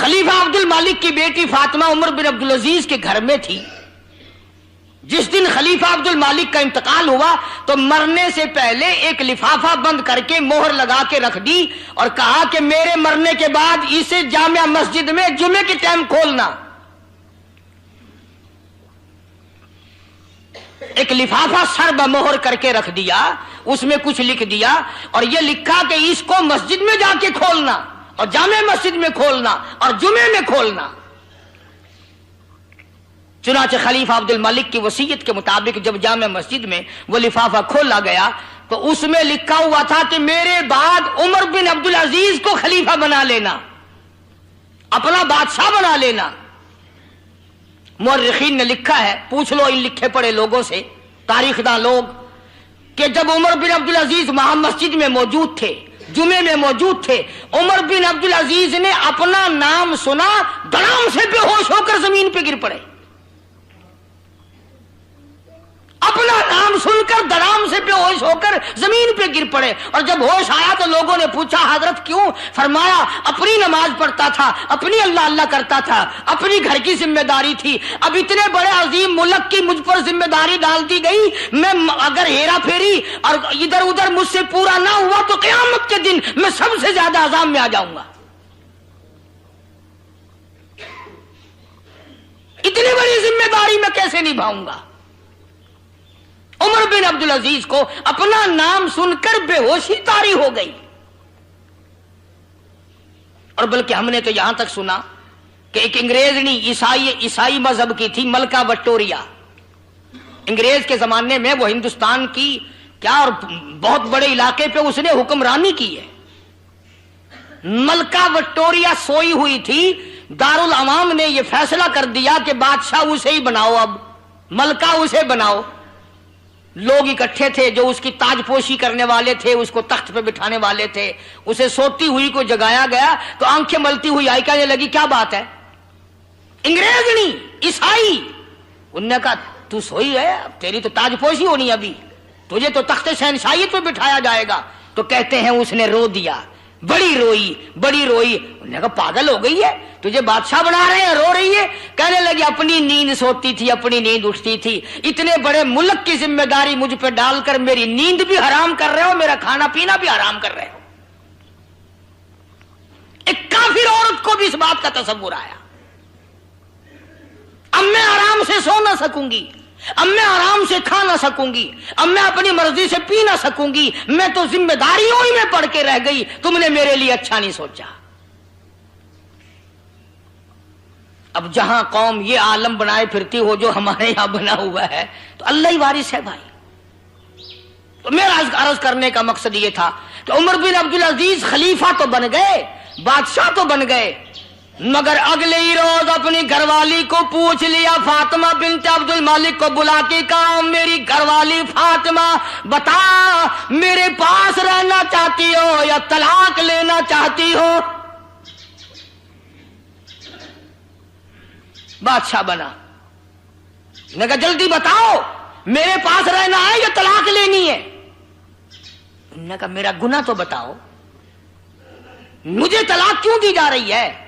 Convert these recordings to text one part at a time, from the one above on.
खलीफा अब्दुल मालिक की बेटी फातिमा उमर बिन अब्दुल अजीज के घर में थी। जिस दिन खलीफा अब्दुल मालिक का इंतकाल हुआ तो मरने से पहले एक लिफाफा बंद करके मोहर लगा के रख दी और कहा कि मेरे मरने के बाद इसे जामिया मस्जिद में जुमे के टाइम खोलना। एक लिफाफा सर ब मोहर करके रख दिया, उसमें कुछ लिख दिया और यह लिखा कि इसको मस्जिद में जाके खोलना और जामे मस्जिद में खोलना और जुमे में खोलना। चुनाचे खलीफा अब्दुल मालिक की वसीयत के मुताबिक जब जामे मस्जिद में वो लिफाफा खोला गया तो उसमें लिखा हुआ था कि मेरे बाद उमर बिन अब्दुल अजीज को खलीफा बना लेना, अपना बादशाह बना लेना। मुअर्रिखीन ने लिखा है, पूछ लो इन लिखे पढ़े लोगों से, तारीखदां लोग, कि जब उमर बिन अब्दुल अजीज वहां मस्जिद में मौजूद थे, जुमे में मौजूद थे, उमर बिन अब्दुल अजीज ने अपना नाम सुना, धड़ाम से बेहोश होकर जमीन पे गिर पड़े। अपना नाम सुनकर धड़ाम से बेहोश होकर जमीन पे गिर पड़े और जब होश आया तो लोगों ने पूछा हजरत क्यों? फरमाया अपनी नमाज पढ़ता था, अपनी अल्लाह अल्लाह करता था, अपनी घर की जिम्मेदारी थी। अब इतने बड़े अजीम मुल्क की मुझ पर जिम्मेदारी डाल दी गई, मैं अगर हेरा फेरी और इधर उधर मुझसे पूरा ना हुआ तो क़यामत के दिन मैं सबसे ज्यादा अज़ाब में आ जाऊंगा। इतनी बड़ी जिम्मेदारी मैं कैसे निभाऊंगा? उमर बिन अब्दुल अजीज को अपना नाम सुनकर बेहोशी तारी हो गई। और बल्कि हमने तो यहां तक सुना कि एक अंग्रेजनी ईसाई मजहब की थी, मलका विक्टोरिया। अंग्रेज के जमाने में वो हिंदुस्तान की क्या और बहुत बड़े इलाके पे उसने हुक्मरानी की है। मलका विक्टोरिया सोई हुई थी, दारुल अवाम ने यह फैसला कर दिया कि बादशाह उसे ही बनाओ, अब मलका उसे बनाओ। लोग इकट्ठे थे जो उसकी ताजपोशी करने वाले थे, उसको तख्त पे बिठाने वाले थे। उसे सोती हुई को जगाया गया तो आंखें मलती हुई आई, कहने लगी क्या बात है? अंग्रेजनी ईसाई। उन्होंने कहा तू सोई है, तेरी तो ताजपोशी होनी, अभी तुझे तो तख्त शहनशाही पे बिठाया जाएगा। तो कहते हैं उसने रो दिया, बड़ी रोई बड़ी रोई। उन्होंने कहा पागल हो गई है, तुझे बादशाह बना रहे हैं, रो रही है? कहने लगी अपनी नींद सोती थी, अपनी नींद उठती थी, इतने बड़े मुल्क की जिम्मेदारी मुझ पे डालकर मेरी नींद भी हराम कर रहे हो, मेरा खाना पीना भी हराम कर रहे हो। एक काफिर औरत को भी इस बात का तसव्वुर आया, अब मैं आराम से सो ना सकूंगी, अब मैं आराम से खा ना सकूंगी, अब मैं अपनी मर्जी से पी ना सकूंगी, मैं तो जिम्मेदारियों ही में पड़ के रह गई, तुमने मेरे लिए अच्छा नहीं सोचा। अब जहां कौम ये आलम बनाए फिरती हो जो हमारे यहां बना हुआ है, तो अल्लाह ही वारिस है भाई। तो मेरा अर्ज करने का मकसद ये था कि उमर बिन अब्दुल अजीज खलीफा तो बन गए, बादशाह तो बन गए, मगर अगले ही रोज अपनी घरवाली को पूछ लिया, फातिमा बिन्त अब्दुल मालिक को बुला के कहा मेरी घरवाली फातिमा बता, मेरे पास रहना चाहती हो या तलाक लेना चाहती हो? बादशाह बना, ने कहा जल्दी बताओ मेरे पास रहना है या तलाक लेनी है? उन्होंने कहा मेरा गुनाह तो बताओ, मुझे तलाक क्यों दी जा रही है?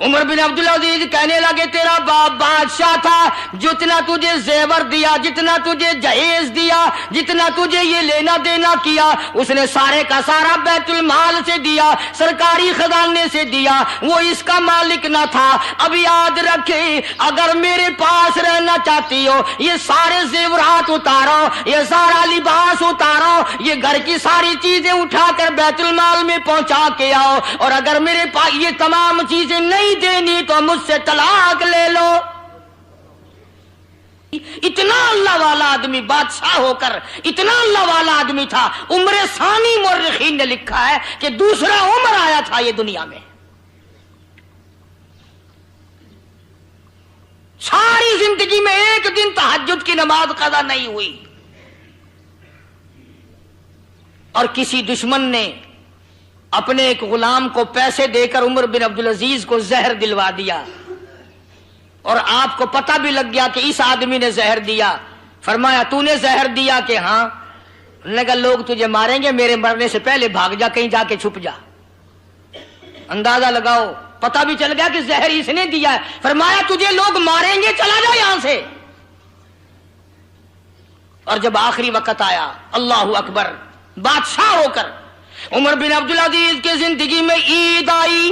उमर बिन अब्दुल अजीज कहने लगे तेरा बाप बादशाह था, जितना तुझे जेवर दिया, जितना तुझे जहेज दिया, जितना तुझे ये लेना देना किया, उसने सारे का सारा बैतुल माल से दिया, सरकारी खजाने से दिया, वो इसका मालिक ना था। अब याद रखे अगर मेरे पास रहना चाहती हो, ये सारे जेवरात उतारो, ये सारा लिबास उतारो, ये घर की सारी चीजें उठाकर बैतुल माल में पहुंचा के आओ, और अगर मेरे पास ये तमाम चीजें नहीं देनी तो मुझसे तलाक ले लो। इतना अल्लाह वाला आदमी बादशाह होकर इतना अल्लाह वाला आदमी था। उम्र सानी मुर्रिखीन ने लिखा है कि दूसरा उमर आया था ये दुनिया में, सारी जिंदगी में एक दिन तहज्जुद की नमाज कज़ा नहीं हुई, और किसी दुश्मन ने अपने एक गुलाम को पैसे देकर उमर बिन अब्दुल अजीज को जहर दिलवा दिया, और आपको पता भी लग गया कि इस आदमी ने जहर दिया। फरमाया तूने जहर दिया? कि हाँ। उन्होंने कहा लोग तुझे मारेंगे, मेरे मरने से पहले भाग जा, कहीं जाके छुप जा। अंदाजा लगाओ पता भी चल गया कि जहर इसने दिया है। फरमाया तुझे लोग मारेंगे, चला जा यहां से। और जब आखिरी वक्त आया, अल्लाहु अकबर, बादशाह होकर उमर बिन अब्दुल अजीज की जिंदगी में ईद आई।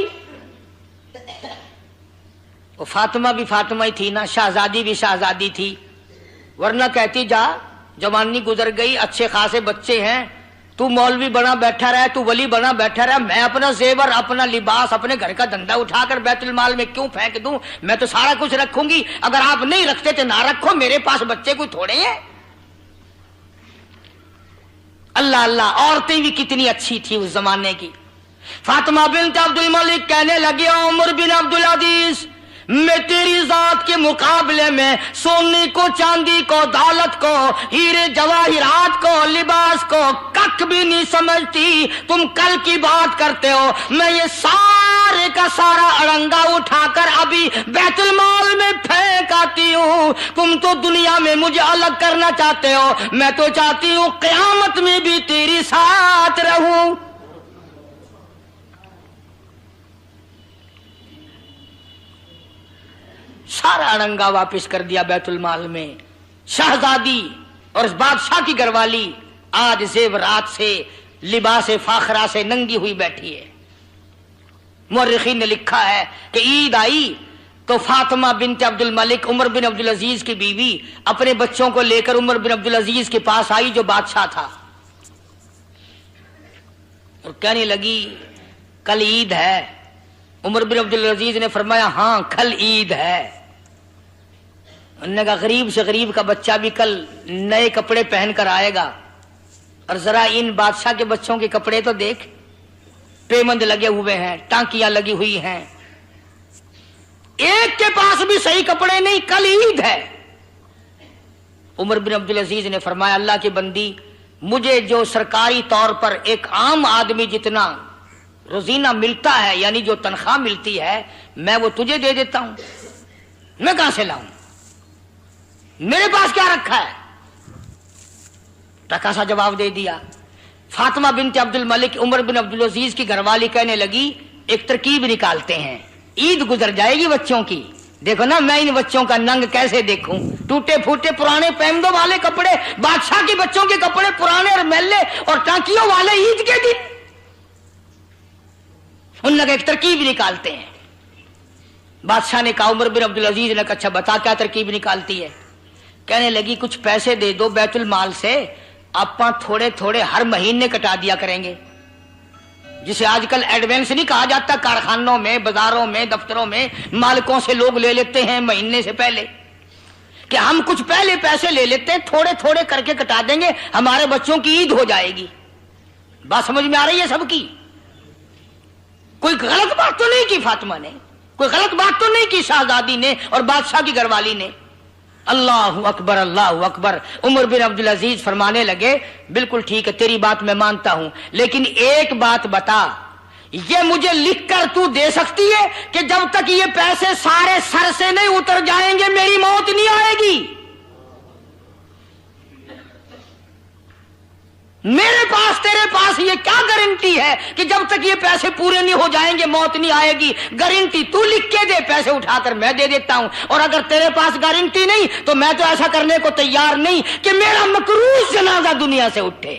वो फातिमा भी फातिमा ही थी ना, शहजादी भी शहजादी थी, वरना कहती जा जवानी गुजर गई, अच्छे खासे बच्चे हैं, तू मौलवी बना बैठा रहा, तू वली बना बैठा रहा, मैं अपना जेवर, अपना लिबास, अपने घर का धंधा उठाकर बैतुल माल में क्यों फेंक दूं? मैं तो सारा कुछ रखूंगी, अगर आप नहीं रखते तो ना रखो, मेरे पास बच्चे कोई थोड़े हैं। अल्लाह अल्लाह, औरतें भी कितनी अच्छी थी उस जमाने की। फातिमा बिन्त अब्दुल मलिक कहने लगे, उमर बिन अब्दुल अजीज, मैं तेरी जात के मुकाबले में सोने को, चांदी को, दौलत को, हीरे जवाहिरात को, लिबास को कख भी नहीं समझती। तुम कल की बात करते हो, मैं ये सारे का सारा अड़ंगा उठाकर अभी बैतुल माल में फेंक आती हूँ। तुम तो दुनिया में मुझे अलग करना चाहते हो, मैं तो चाहती हूँ क़यामत में भी तेरी साथ रहूं। सारा अड़ंगा वापस कर दिया बैतुल माल में। शहजादी और बादशाह की घरवाली आज जेवरात से, लिबास फाखरा से नंगी हुई बैठी है। मुअर्रिखीन ने लिखा है कि ईद आई तो फातिमा बिन्त अब्दुल मलिक, उमर बिन अब्दुल अजीज की बीवी, अपने बच्चों को लेकर उमर बिन अब्दुल अजीज के पास आई जो बादशाह था, और कहने लगी कल ईद है। उमर बिन अब्दुल अजीज ने फरमाया हाँ कल ईद है। उन्होंने कहा गरीब से गरीब का बच्चा भी कल नए कपड़े पहन कर आएगा, और जरा इन बादशाह के बच्चों के कपड़े तो देख, पेमंद लगे हुए हैं, टांकियां लगी हुई हैं, एक के पास भी सही कपड़े नहीं, कल ईद है। उमर बिन अब्दुल अजीज ने फरमाया अल्लाह की बंदी, मुझे जो सरकारी तौर पर एक आम आदमी जितना रोजीना मिलता है, यानी जो तनख्वाह मिलती है, मैं वो तुझे दे देता हूं, मैं कहां से लाऊं? मेरे पास क्या रखा है? टका सा जवाब दे दिया। फातिमा बिन्त अब्दुल मलिक, उमर बिन अब्दुल अजीज की घरवाली कहने लगी एक तरकीब निकालते हैं, ईद गुजर जाएगी बच्चों की, देखो ना मैं इन बच्चों का नंग कैसे देखूं, टूटे फूटे पुराने पैमदों वाले कपड़े, बादशाह के बच्चों के कपड़े पुराने और मैले और टांकियों वाले ईद के दिन। उन लोग एक तरकीब निकालते हैं। बादशाह ने कहा, उमर बिन अब्दुल अजीज ने कहा अच्छा बता क्या तरकीब निकालती है? कहने लगी कुछ पैसे दे दो बैतुल माल से, आपा थोड़े थोड़े हर महीने कटा दिया करेंगे, जिसे आजकल एडवांस नहीं कहा जाता, कारखानों में, बाजारों में, दफ्तरों में मालिकों से लोग ले लेते हैं महीने से पहले, कि हम कुछ पहले पैसे ले लेते हैं, थोड़े थोड़े करके कटा देंगे, हमारे बच्चों की ईद हो जाएगी। बात समझ में आ रही है सबकी? कोई गलत बात तो नहीं की फातिमा ने, कोई गलत बात तो नहीं की शहजादी ने और बादशाह की घरवाली ने। अल्लाहु अकबर अल्लाहु अकबर। उमर बिन अब्दुल अजीज फरमाने लगे बिल्कुल ठीक है, तेरी बात मैं मानता हूं, लेकिन एक बात बता, ये मुझे लिख कर तू दे सकती है कि जब तक ये पैसे सारे सर से नहीं उतर जाएंगे मेरी मौत नहीं आएगी? मेरे पास तेरे पास ये क्या गारंटी है कि जब तक ये पैसे पूरे नहीं हो जाएंगे मौत नहीं आएगी? गारंटी तू लिख के दे, पैसे उठाकर मैं दे देता हूं। और अगर तेरे पास गारंटी नहीं तो मैं तो ऐसा करने को तैयार नहीं कि मेरा मकरूज जनाजा दुनिया से उठे,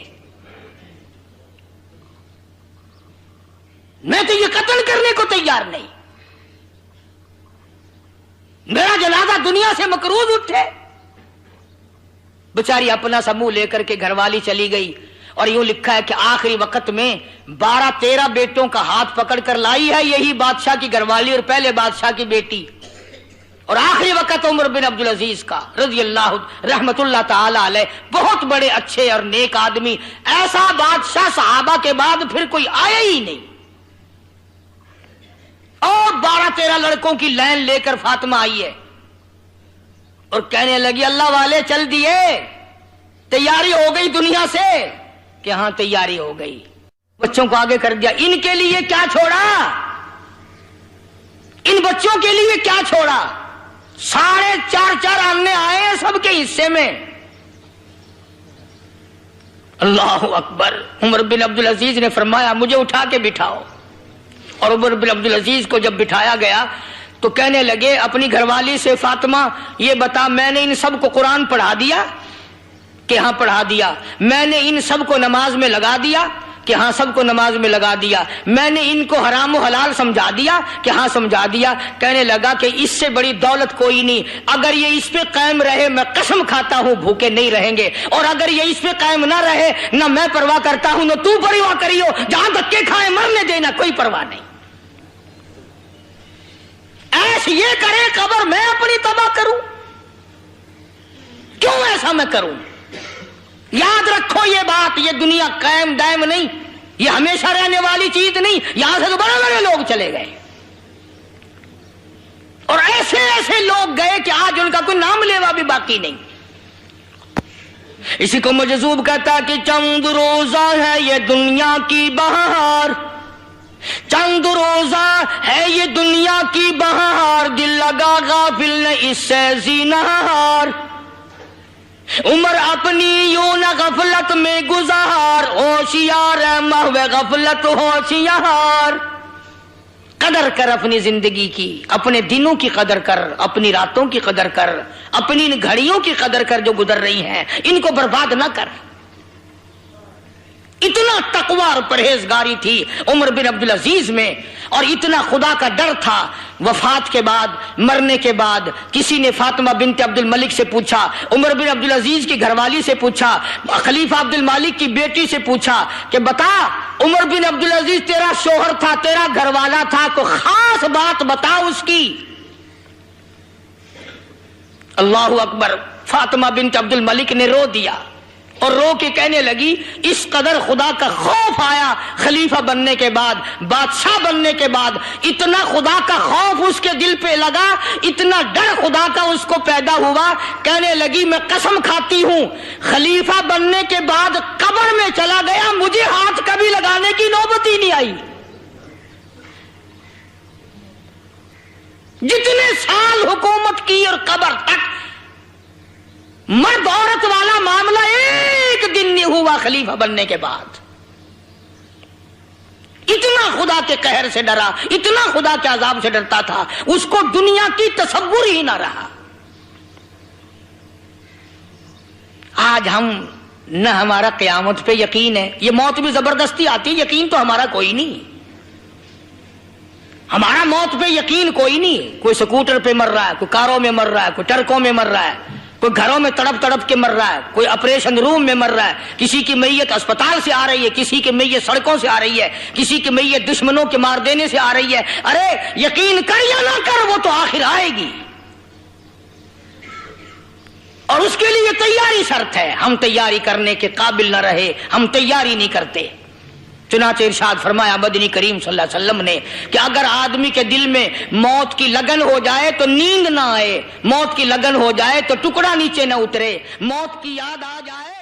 मैं तो ये कत्ल करने को तैयार नहीं, मेरा जनाजा दुनिया से मकरूज उठे। बेचारी अपना समूह लेकर के घरवाली चली गई, और यूं लिखा है कि आखिरी वक्त में 12-13 बेटों का हाथ पकड़कर लाई है यही बादशाह की घरवाली और पहले बादशाह की बेटी। और आखिरी वक्त उमर बिन अब्दुल अजीज का रज़ी अल्लाह रहमतुल्लाह ताला अलैह, बहुत बड़े अच्छे और नेक आदमी, ऐसा बादशाह सहाबा के बाद फिर कोई आया ही नहीं। और 12-13 लड़कों की लाइन लेकर फातिमा आई है और कहने लगी अल्लाह वाले चल दिए, तैयारी हो गई दुनिया से? कि हां तैयारी हो गई। बच्चों को आगे कर दिया, इनके लिए क्या छोड़ा, इन बच्चों के लिए क्या छोड़ा? 4.5 आने आए हैं सबके हिस्से में। अल्लाह अकबर। उमर बिन अब्दुल अजीज ने फरमाया मुझे उठा के बिठाओ। اور عمر بن عبدالعزیز کو جب بٹھایا گیا تو کہنے لگے اپنی گھر والی سے، فاطمہ یہ بتا میں نے ان سب کو قرآن پڑھا دیا کہ ہاں پڑھا دیا؟ میں نے ان سب کو نماز میں لگا دیا کہ ہاں سب کو نماز میں لگا دیا؟ میں نے ان کو حرام و حلال سمجھا دیا کہ ہاں سمجھا دیا؟ کہنے لگا کہ اس سے بڑی دولت کوئی نہیں، اگر یہ اس پہ قائم رہے میں قسم کھاتا ہوں بھوکے نہیں رہیں گے، اور اگر یہ اس پہ قائم نہ رہے نہ میں پرواہ کرتا ہوں نہ تو پرواہ کریو، جہاں دھکے کھائے مرنے دینا، کوئی پرواہ نہیں۔ ایسے یہ کرے قبر میں اپنی تباہ کروں؟ کیوں ایسا میں کروں؟ یاد رکھو یہ بات، یہ دنیا قائم دائم نہیں، یہ ہمیشہ رہنے والی چیز نہیں، یہاں سے تو بڑے بڑے لوگ چلے گئے، اور ایسے ایسے لوگ گئے کہ آج ان کا کوئی نام لیوا بھی باقی نہیں۔ اسی کو مجذوب کہتا کہ چند روزہ ہے یہ دنیا کی بہار، چند روزہ ہے یہ دنیا کی بہار، دل لگا غافل نے اس سے زینہار، عمر اپنی یوں نہ غفلت میں گزار، ہوشیار ہے محو غفلت ہوشیار۔ قدر کر اپنی زندگی کی، اپنے دنوں کی قدر کر، اپنی راتوں کی قدر کر، اپنی ان گھڑیوں کی قدر کر جو گزر رہی ہیں، ان کو برباد نہ کر۔ اتنا تقوی اور پرہیزگاری تھی عمر بن عبدالعزیز میں، اور اتنا خدا کا ڈر تھا۔ وفات کے بعد، مرنے کے بعد کسی نے فاطمہ بنت عبد الملک سے پوچھا، عمر بن عبدالعزیز کی گھر والی سے پوچھا، خلیفہ عبد المالک کی بیٹی سے پوچھا کہ بتا عمر بن عبدالعزیز تیرا شوہر تھا، تیرا گھر والا تھا، کوئی خاص بات بتا اس کی۔ اللہ اکبر، فاطمہ بنت عبد الملک نے رو دیا اور رو کے کہنے لگی اس قدر خدا کا خوف آیا خلیفہ بننے کے بعد، بادشاہ بننے کے بعد، اتنا خدا کا خوف اس کے دل پہ لگا، اتنا ڈر خدا کا اس کو پیدا ہوا، کہنے لگی میں قسم کھاتی ہوں خلیفہ بننے کے بعد قبر میں چلا گیا، مجھے ہاتھ کبھی لگانے کی نوبت ہی نہیں آئی۔ جتنے سال حکومت کی اور قبر تک مرد عورت والا معاملہ ایک دن نہیں ہوا خلیفہ بننے کے بعد۔ اتنا خدا کے قہر سے ڈرا، اتنا خدا کے عذاب سے ڈرتا تھا، اس کو دنیا کی تصور ہی نہ رہا۔ آج ہم نہ ہمارا قیامت پہ یقین ہے، یہ موت بھی زبردستی آتی، یقین تو ہمارا کوئی نہیں، ہمارا موت پہ یقین کوئی نہیں۔ کوئی سکوٹر پہ مر رہا ہے، کوئی کاروں میں مر رہا ہے، کوئی ٹرکوں میں مر رہا ہے، کوئی گھروں میں تڑپ تڑپ کے مر رہا ہے، کوئی آپریشن روم میں مر رہا ہے، کسی کی میت اسپتال سے آ رہی ہے، کسی کی میت سڑکوں سے آ رہی ہے، کسی کی میت دشمنوں کے مار دینے سے آ رہی ہے۔ ارے یقین کر یا نہ کر، وہ تو آخر آئے گی، اور اس کے لیے تیاری شرط ہے۔ ہم تیاری کرنے کے قابل نہ رہے، ہم تیاری نہیں کرتے۔ چنانچہ ارشاد فرمایا مدنی کریم صلی اللہ علیہ وسلم نے کہ اگر آدمی کے دل میں موت کی لگن ہو جائے تو نیند نہ آئے، موت کی لگن ہو جائے تو ٹکڑا نیچے نہ اترے، موت کی یاد آ جائے